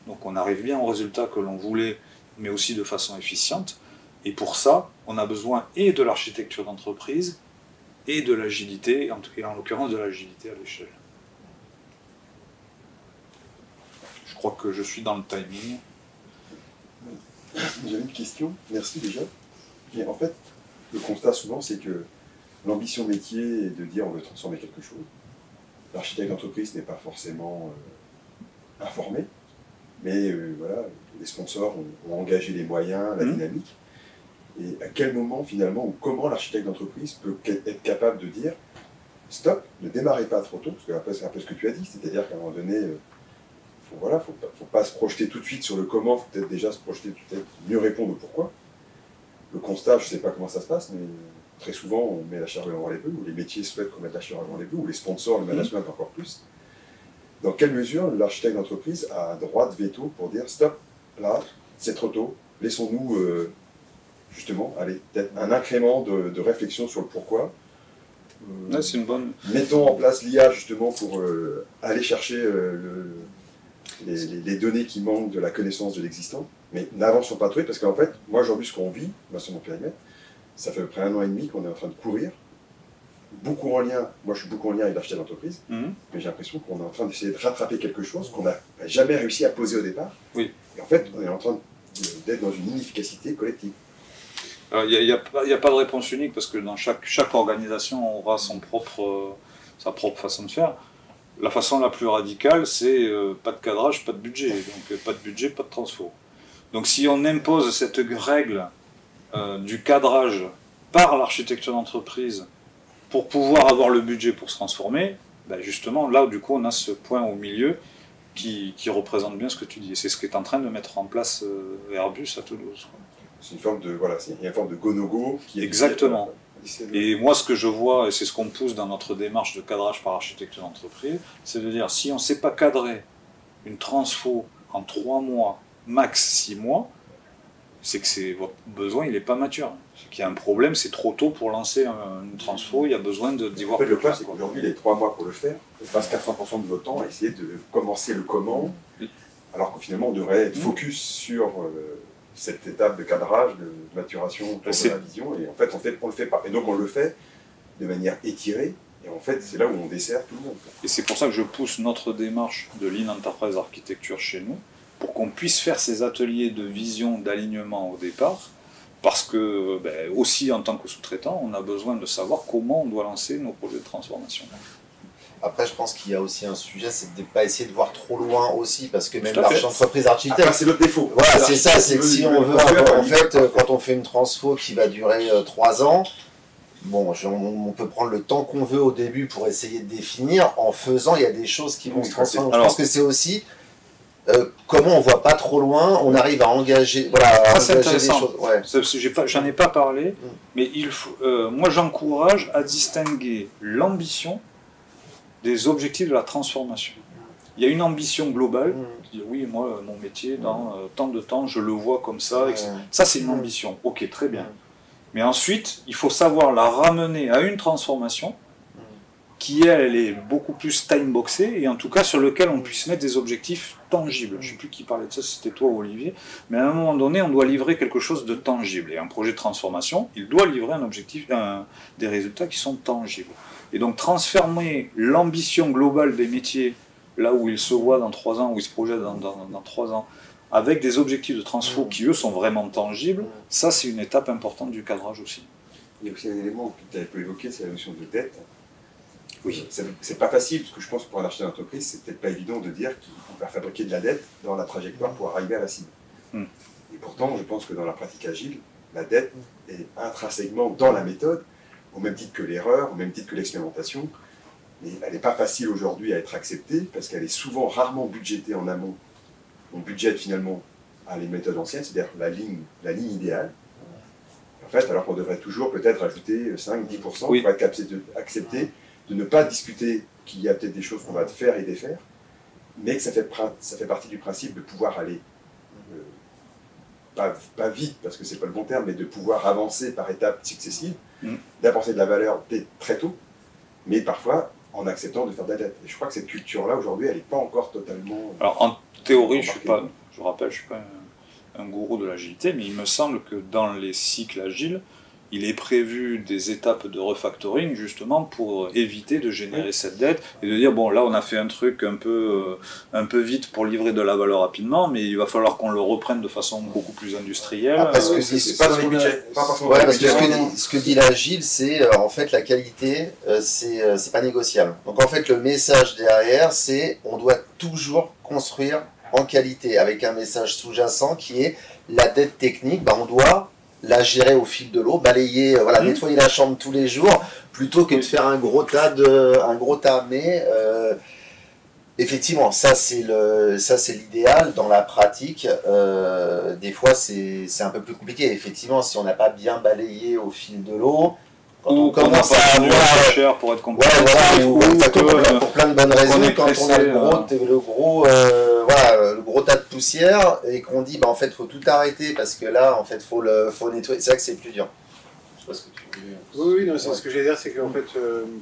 Donc, on arrive bien au résultat que l'on voulait, mais aussi de façon efficiente. Et pour ça, on a besoin et de l'architecture d'entreprise et de l'agilité, et en l'occurrence de l'agilité à l'échelle. Je crois que je suis dans le timing. J'avais une question, merci déjà. Et en fait, le constat souvent, c'est que l'ambition métier est de dire on veut transformer quelque chose. L'architecte d'entreprise n'est pas forcément informé, mais voilà, les sponsors ont engagé les moyens, la dynamique. Et à quel moment finalement, ou comment l'architecte d'entreprise peut être capable de dire stop, ne démarrez pas trop tôt, parce que c'est un peu ce que tu as dit, c'est-à-dire qu'à un moment donné, faut pas se projeter tout de suite sur le comment, il faut peut-être déjà se projeter, peut-être mieux répondre au pourquoi. Le constat, je ne sais pas comment ça se passe, mais très souvent on met la charrue avant les bœufs, ou les métiers souhaitent qu'on mette la charrue avant les bœufs, ou les sponsors, le management encore plus. Dans quelle mesure l'architecte d'entreprise a un droit de veto pour dire stop, là, c'est trop tôt, laissons-nous justement aller peut-être un incrément de réflexion sur le pourquoi. Ouais, c'est une bonne... Mettons en place l'IA justement pour aller chercher les données qui manquent de la connaissance de l'existant, mais n'avançons pas trop vite, parce qu'en fait, moi aujourd'hui ce qu'on vit, moi sur mon périmètre, ça fait à peu près 1 an et demi qu'on est en train de courir, beaucoup en lien, moi je suis beaucoup en lien avec l'architecte d'entreprise, mais j'ai l'impression qu'on est en train d'essayer de rattraper quelque chose qu'on n'a jamais réussi à poser au départ, et en fait on est en train d'être dans une inefficacité collective. Il n'y a pas de réponse unique, parce que dans chaque organisation aura sa propre façon de faire. La façon la plus radicale, c'est pas de cadrage, pas de budget. Donc pas de budget, pas de transfo. Donc si on impose cette règle du cadrage par l'architecture d'entreprise pour pouvoir avoir le budget pour se transformer, ben justement là du coup on a ce point au milieu qui représente bien ce que tu dis. C'est ce qu'est en train de mettre en place Airbus à Toulouse. C'est une forme de go-no-go qui est... Exactement. Et moi, ce que je vois, et c'est ce qu'on pousse dans notre démarche de cadrage par architecture d'entreprise, c'est de dire, si on ne sait pas cadrer une transfo en 3 mois, max 6 mois, c'est que votre besoin, il n'est pas mature. C'est qu'il y a un problème, c'est trop tôt pour lancer une transfo, il y a besoin d'y voir plus clair. Le problème, c'est qu'aujourd'hui, les 3 mois pour le faire, on passe 80% de notre temps à essayer de commencer le comment, alors que finalement, on devrait être focus sur... cette étape de cadrage, de maturation pour la vision, et en fait on le fait pas. Et donc on le fait de manière étirée, et en fait c'est là où on dessert tout le monde. Et c'est pour ça que je pousse notre démarche de Lean Enterprise Architecture chez nous, pour qu'on puisse faire ces ateliers de vision, d'alignement au départ, parce que aussi en tant que sous-traitant, on a besoin de savoir comment on doit lancer nos projets de transformation. Après, je pense qu'il y a aussi un sujet, c'est de ne pas essayer de voir trop loin aussi, parce que même l'entreprise architecte... c'est notre défaut. Voilà, c'est ça, c'est que si on veut... En fait, quand on fait une transfo qui va durer 3 ans, bon, on peut prendre le temps qu'on veut au début pour essayer de définir. En faisant, il y a des choses qui vont se transformer. Je pense que c'est aussi... comment on ne voit pas trop loin, on arrive à engager... Voilà, ça, c'est intéressant. Des choses. J'en ai pas parlé, mais moi j'encourage à distinguer l'ambition des objectifs de la transformation. Il y a une ambition globale, qui dit oui, moi, mon métier, dans tant de temps, je le vois comme ça. Ça, c'est une ambition. Ok, très bien. Mais ensuite, il faut savoir la ramener à une transformation qui, elle est beaucoup plus time-boxée, et en tout cas sur lequel on puisse mettre des objectifs tangibles. Je ne sais plus qui parlait de ça, c'était toi ou Olivier, mais à un moment donné, on doit livrer quelque chose de tangible. Et un projet de transformation, il doit livrer un objectif, des résultats qui sont tangibles. Et donc transformer l'ambition globale des métiers là où il se voit dans 3 ans, où il se projette dans 3 ans, avec des objectifs de transfo qui, eux, sont vraiment tangibles, ça, c'est une étape importante du cadrage aussi. Il y a aussi un élément que tu avais peu évoqué, c'est la notion de dette. Oui. C'est pas facile, parce que je pense que pour un architecte d'entreprise, c'est peut-être pas évident de dire qu'il va fabriquer de la dette dans la trajectoire pour arriver à la cible. Et pourtant, je pense que dans la pratique agile, la dette est intrinsèquement dans la méthode, au même titre que l'erreur, au même titre que l'expérimentation. Mais elle n'est pas facile aujourd'hui à être acceptée, parce qu'elle est souvent rarement budgétée en amont. On budgète finalement à les méthodes anciennes, c'est-à-dire la ligne idéale. En fait, alors qu'on devrait toujours peut-être ajouter 5-10% pour être accepté, de ne pas discuter qu'il y a peut-être des choses qu'on va faire et défaire, mais que ça fait partie du principe de pouvoir aller, pas vite, parce que c'est pas le bon terme, mais de pouvoir avancer par étapes successives, d'apporter de la valeur très tôt, mais parfois en acceptant de faire de la dette. Et je crois que cette culture-là, aujourd'hui, elle n'est pas encore totalement... Alors, en théorie, je vous rappelle, je ne suis pas un gourou de l'agilité, mais il me semble que dans les cycles agiles, il est prévu des étapes de refactoring justement pour éviter de générer cette dette et de dire bon là on a fait un truc un peu vite pour livrer de la valeur rapidement, mais il va falloir qu'on le reprenne de façon beaucoup plus industrielle. Parce que c'est pas dans les budgets. Parce que ce que dit l'agile, c'est en fait la qualité, c'est pas négociable. Donc en fait le message derrière, c'est on doit toujours construire en qualité avec un message sous-jacent qui est la dette technique. On doit la gérer au fil de l'eau, balayer, nettoyer la chambre tous les jours, plutôt que de faire un gros tas. Mais effectivement, ça c'est l'idéal. Dans la pratique, des fois c'est un peu plus compliqué. Effectivement, si on n'a pas bien balayé au fil de l'eau, quand on commence à avoir cher pour être compétitif, pour plein de bonnes raisons, quand on a le gros tas de poussière et qu'on dit en fait faut tout arrêter parce que là en fait faut nettoyer, c'est vrai que c'est plus dur. Je sais pas ce que tu voulais dire. Oui, non, c'est ce que j'allais dire, c'est qu'en fait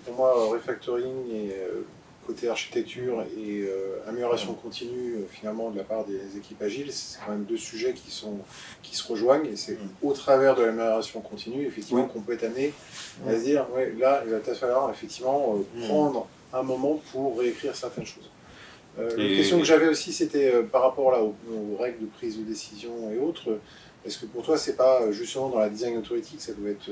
pour moi refactoring et côté architecture et amélioration continue finalement de la part des équipes agiles, c'est quand même deux sujets qui se rejoignent et c'est au travers de l'amélioration continue effectivement qu'on peut être amené à se dire là il va peut-être falloir effectivement prendre un moment pour réécrire certaines choses. La question que j'avais aussi c'était par rapport là aux règles de prise de décision et autres. Est-ce que pour toi, c'est pas justement dans la design authority que ça doit être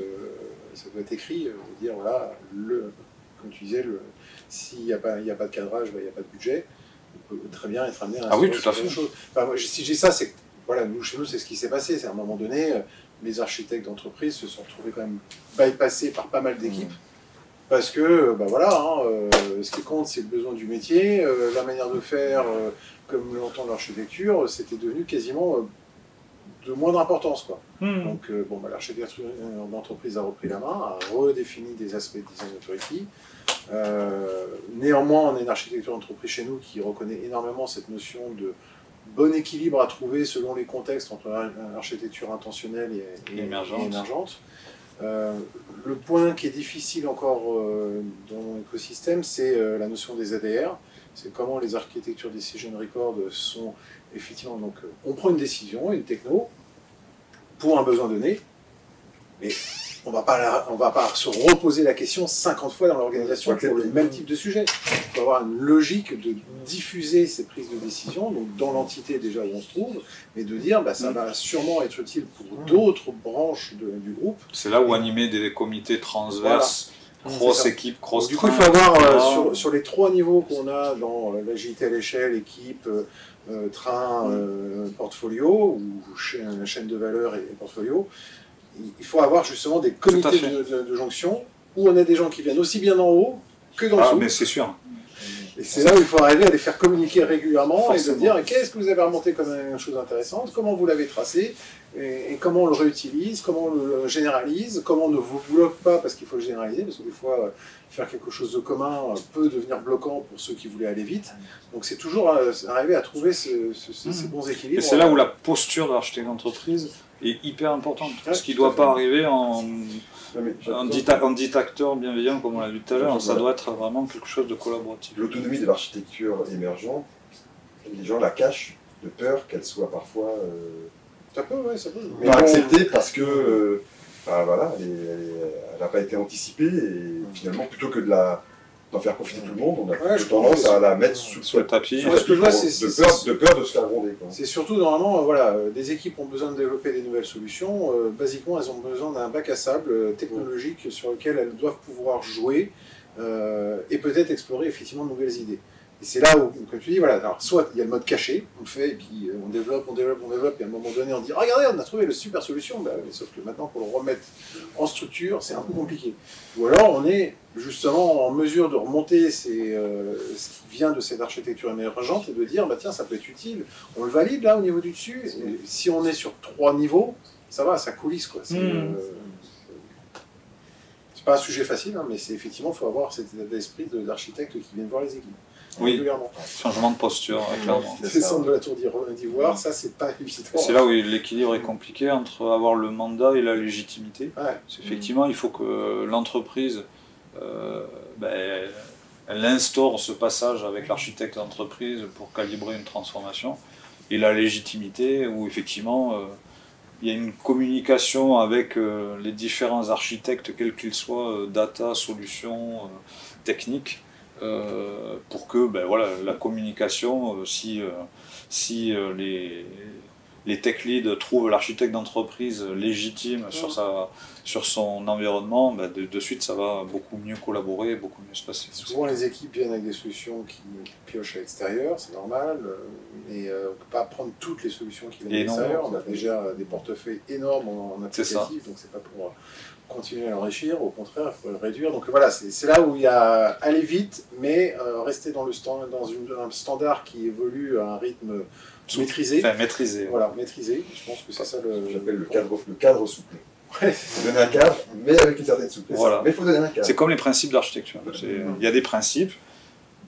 écrit, de dire voilà, comme tu disais, s'il n'y a pas de cadrage, il n'y a pas de budget, on peut très bien être amené à tout à fait. chose. Enfin, moi, si j'ai ça, c'est que voilà, chez nous, c'est ce qui s'est passé. C'est à un moment donné, les architectes d'entreprise se sont retrouvés quand même bypassés par pas mal d'équipes. Parce que, ce qui compte, c'est le besoin du métier, la manière de faire, comme l'entend l'architecture, c'était devenu quasiment de moindre importance, quoi. Donc, l'architecture d'entreprise a repris la main, a redéfini des aspects de design authority. Néanmoins, on a une architecture d'entreprise chez nous qui reconnaît énormément cette notion de bon équilibre à trouver selon les contextes entre l'architecture intentionnelle et émergente. Le point qui est difficile encore dans mon écosystème, c'est la notion des ADR. C'est comment les architectures decision record sont effectivement, donc on prend une décision, une techno, pour un besoin donné, mais on va pas se reposer la question 50 fois dans l'organisation pour le même type de sujet. Il faut avoir une logique de diffuser ces prises de décision, donc dans l'entité déjà où on se trouve, mais de dire ça va sûrement être utile pour d'autres branches du groupe. C'est là où animer des comités transverses, cross-équipe, cross-train. Du coup, il faut avoir sur les 3 niveaux qu'on a dans l'agilité à l'échelle, équipe, train, portfolio, ou chaîne de valeur et portfolio, il faut avoir justement des comités de jonction où on a des gens qui viennent aussi bien d'en haut que d'en dessous. Mais c'est sûr. Et c'est là où il faut arriver à les faire communiquer régulièrement et de dire qu'est-ce que vous avez remonté comme chose intéressante, comment vous l'avez tracé, et comment on le réutilise, comment on le généralise, comment on ne vous bloque pas parce qu'il faut le généraliser, parce que des fois faire quelque chose de commun peut devenir bloquant pour ceux qui voulaient aller vite. Donc c'est toujours arriver à trouver ces bons équilibres. Et c'est là où la posture de l'architecte d'entreprise est hyper importante, parce qu'il ne doit pas arriver en dit acteur bienveillant, comme on l'a vu tout à l'heure, ça doit être vraiment quelque chose de collaboratif. L'autonomie de l'architecture émergente, les gens la cachent de peur qu'elle soit parfois ça peut. Mais pas acceptée parce que elle n'a pas été anticipée et finalement plutôt que de la d'en faire profiter tout le monde, on a Ouais, je tendance comprends. à la mettre Sous le tapis. Ouais, ce que je vois, c'est- de peur de se faire gronder. Quoi. C'est surtout, normalement, voilà, des équipes ont besoin de développer des nouvelles solutions. Basiquement, elles ont besoin d'un bac à sable technologique sur lequel elles doivent pouvoir jouer et peut-être explorer effectivement de nouvelles idées. Et c'est là où, comme tu dis, voilà, alors, soit il y a le mode caché, on le fait, et puis on développe, et à un moment donné, on dit regardez, on a trouvé la super solution, bah, mais sauf que maintenant, pour le remettre en structure, c'est un peu compliqué. Ou alors, on est justement en mesure de remonter ce qui vient de cette architecture émergente et de dire bah, tiens, ça peut être utile, on le valide là au niveau du dessus, et si on est sur 3 niveaux, ça va, ça coulisse quoi. C'est pas un sujet facile, hein, mais c'est effectivement, il faut avoir cet état d'esprit d'architectes qui viennent voir les équipes. Oui, Régulièrement. changement de posture, clairement. Descendre de la tour d'ivoire, ça c'est pas évident. C'est là où l'équilibre est compliqué entre avoir le mandat et la légitimité. Ouais. Parce qu'effectivement, il faut que l'entreprise, elle instaure ce passage avec l'architecte d'entreprise pour calibrer une transformation. Et la légitimité, où effectivement, il y a une communication avec les différents architectes, quels qu'ils soient, data, solutions, techniques, pour que voilà, la communication, si les tech leads trouvent l'architecte d'entreprise légitime sur son environnement, de suite ça va beaucoup mieux collaborer, beaucoup mieux se passer. Souvent les équipes viennent avec des solutions qui piochent à l'extérieur, c'est normal, mais on ne peut pas prendre toutes les solutions qui viennent à l'extérieur. On a déjà des portefeuilles énormes en applicatif, donc c'est pas pour continuer à l'enrichir, au contraire, il faut le réduire. Donc voilà, c'est là où il y a aller vite, mais rester dans un standard qui évolue à un rythme maîtrisé. Enfin, maîtrisé. Voilà, maîtrisé. Je pense que c'est ça le. J'appelle le cadre souple. Il faut donner un cadre, mais avec une certaine souplesse. Voilà. Mais il faut donner un cadre. C'est comme les principes d'architecture. Il y a des principes,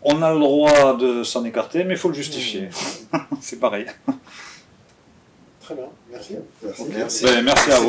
on a le droit de s'en écarter, mais il faut le justifier. C'est pareil. Très bien, merci. Merci. Merci. Merci à vous.